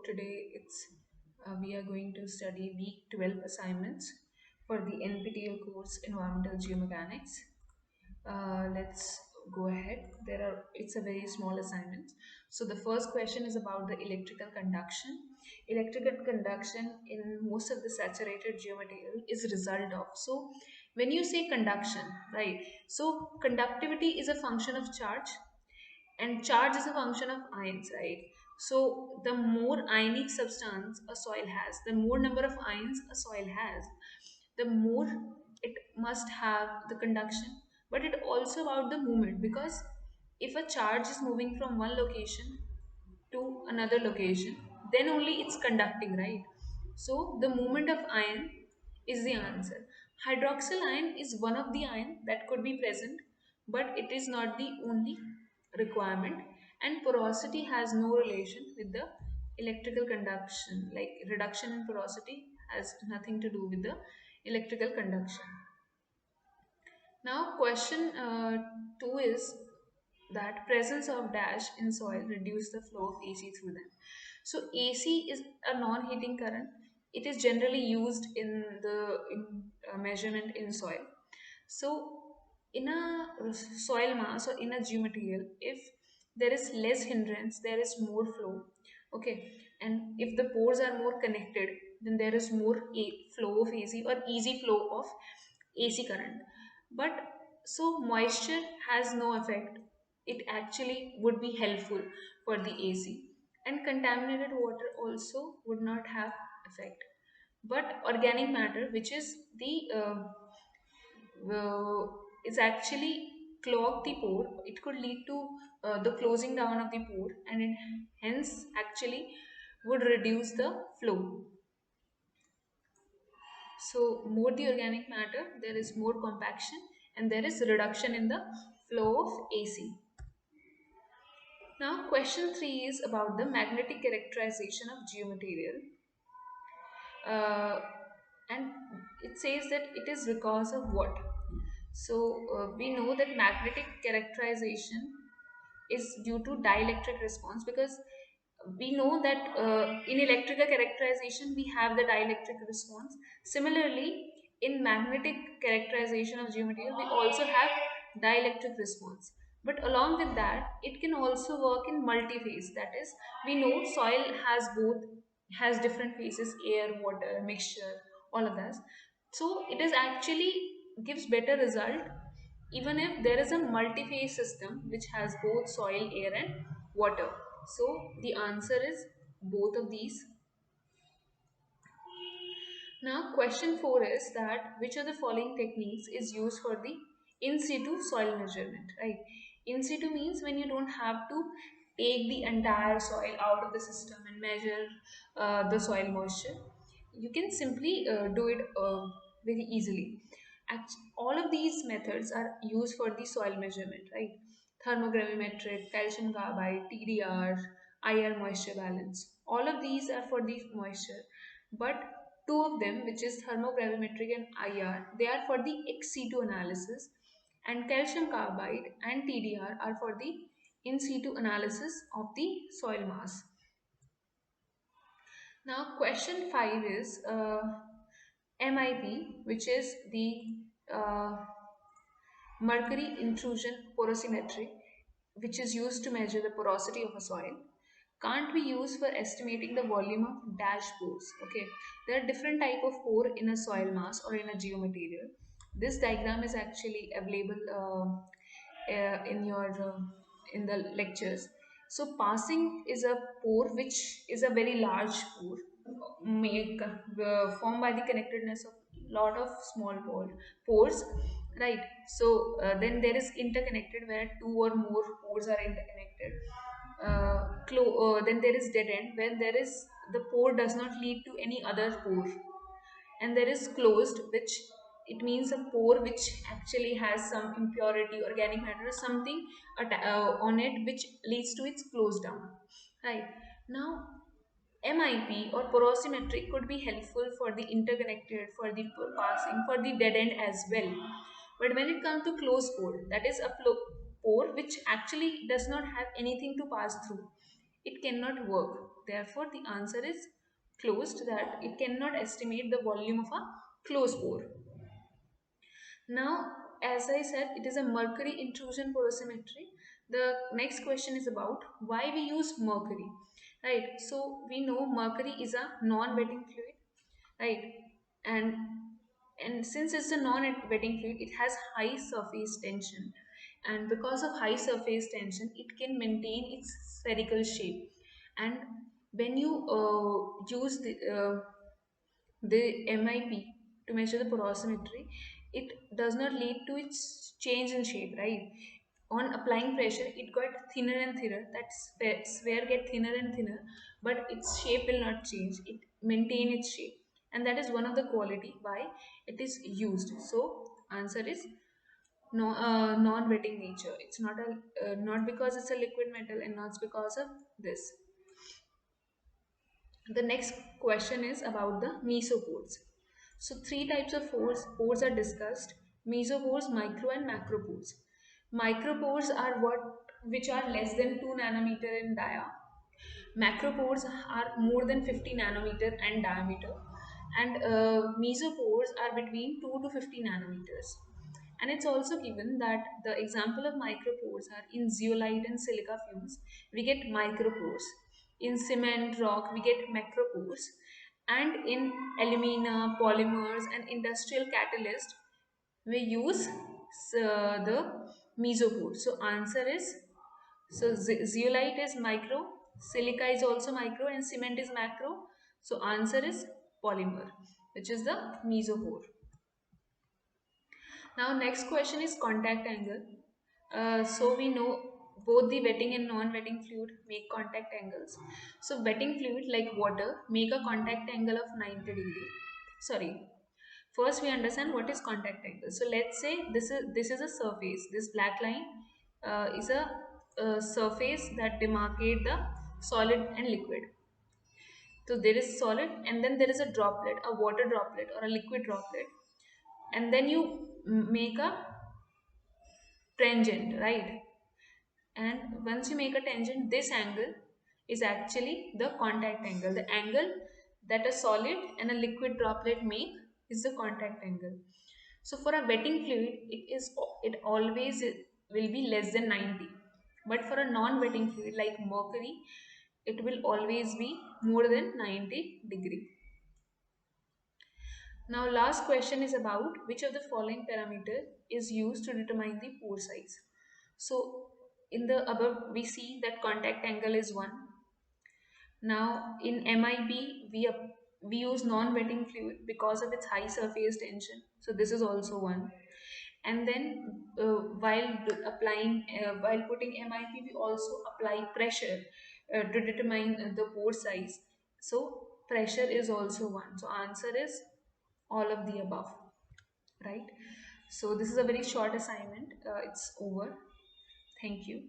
today we are going to study week 12 assignments for the NPTEL course Environmental Geomechanics. Let's go ahead. It's a very small assignment. So the first question is about the electrical conduction. Electrical conduction in most of the saturated geomaterial is result of. So when you say conduction, right? So conductivity is a function of charge and charge is a function of ions, right? So the more ionic substance a soil has, the more number of ions a soil has, the more it must have the conduction. But it also about the movement, because if a charge is moving from one location to another location, then only it's conducting, right? So the movement of ion is the answer. Hydroxyl ion is one of the ion that could be present, but it is not the only requirement. And porosity has no relation with the electrical conduction. Like reduction in porosity has nothing to do with the electrical conduction. Now question 2 is that presence of dash in soil reduce the flow of AC through them. So AC is a non-heating current. It is generally used in the measurement in soil. So in a soil mass or in a geomaterial, if there is less hindrance, there is more flow. Okay, and if the pores are more connected, then there is more flow of AC or easy flow of AC current. But so moisture has no effect. It actually would be helpful for the AC, and contaminated water also would not have effect. But organic matter, which is the uh, it's actually clog the pore. It could lead to the closing down of the pore, and it hence actually would reduce the flow. So more the organic matter, there is more compaction and there is reduction in the flow of AC. Now question 3 is about the magnetic characterization of geomaterial. Uh, and it says that it is because of what? So we know that magnetic characterization is due to dielectric response, because we know that in electrical characterization we have the dielectric response. Similarly, in magnetic characterization of geomaterial we also have dielectric response. But along with that, it can also work in multi-phase. That is, we know soil has different phases: air, water, mixture, all of that. So it is actually gives better result even if there is a multi-phase system which has both soil, air and water. So the answer is both of these. Now question 4 is that which of the following techniques is used for the in situ soil measurement, right? In situ means when you don't have to take the entire soil out of the system and measure the soil moisture. You can simply do it very easily. All of these methods are used for the soil measurement, right? Thermogravimetric, calcium carbide, TDR, IR moisture balance. All of these are for the moisture, but two of them, which is thermogravimetric and IR, they are for the ex situ analysis, and calcium carbide and TDR are for the in situ analysis of the soil mass. Now question 5 is MIP, which is the uh, mercury intrusion porosimetry, which is used to measure the porosity of a soil, can't be used for estimating the volume of dash pores. Okay, there are different type of pore in a soil mass or in a geomaterial. This diagram is actually available in your in the lectures. So passing is a pore which is a very large pore, formed by the connectedness of lot of small pores, right? So then there is interconnected, where two or more pores are interconnected. Then there is dead end, when there is the pore does not lead to any other pore. And there is closed, which it means a pore which actually has some impurity, organic matter, something on it, which leads to its close down, right? Now MIP or porosimetry could be helpful for the interconnected, for the passing, for the dead end as well. But when it comes to closed pore, that is a pore which actually does not have anything to pass through, it cannot work. Therefore, the answer is closed, that it cannot estimate the volume of a closed pore. Now, as I said, it is a mercury intrusion porosimetry. The next question is about why we use mercury, right? So we know mercury is a non-wetting fluid, right? And since it's a non-wetting fluid, it has high surface tension, and because of high surface tension, it can maintain its spherical shape. And when you use the MIP to measure the porosimetry, it does not lead to its change in shape, right? On applying pressure, it got thinner and thinner. That sphere get thinner and thinner, but its shape will not change. It maintain its shape, and that is one of the quality why it is used. So answer is no, non-wetting nature. It's not a not because it's a liquid metal, and not because of this. The next question is about the mesopores. So three types of pores are discussed: mesopores, micro and macropores. Micropores are which are less than 2 nanometer in dia. Macropores are more than 50 nanometer in diameter, and mesopores are between 2 to 50 nanometers. And it's also given that the example of micropores are in zeolite and silica fumes, we get micropores. In cement, rock, we get macropores. And in alumina, polymers, and industrial catalyst, we use the mesopore. So answer is, so zeolite is micro, silica is also micro, and cement is macro. So answer is polymer, which is the mesopore. Now next question is contact angle. So we know both the wetting and non-wetting fluid make contact angles. So wetting fluid like water make a contact angle of 90 degree. Sorry. First we understand what is contact angle. So let's say this is a surface. This black line is a surface that demarcate the solid and liquid. So there is solid, and then there is a droplet, a water droplet or a liquid droplet, and then you make a tangent, right? And once you make a tangent, this angle is actually the contact angle. The angle that a solid and a liquid droplet make is the contact angle. So for a wetting fluid, it always will be less than 90. But for a non-wetting fluid like mercury, it will always be more than 90 degree. Now last question is about which of the following parameter is used to determine the pore size. So in the above we see that contact angle is 1. Now in MIB we use non-wetting fluid because of its high surface tension. So this is also 1. And then while putting MIP, we also apply pressure to determine the pore size. So pressure is also 1. So answer is all of the above, right? So this is a very short assignment. It's over. Thank you.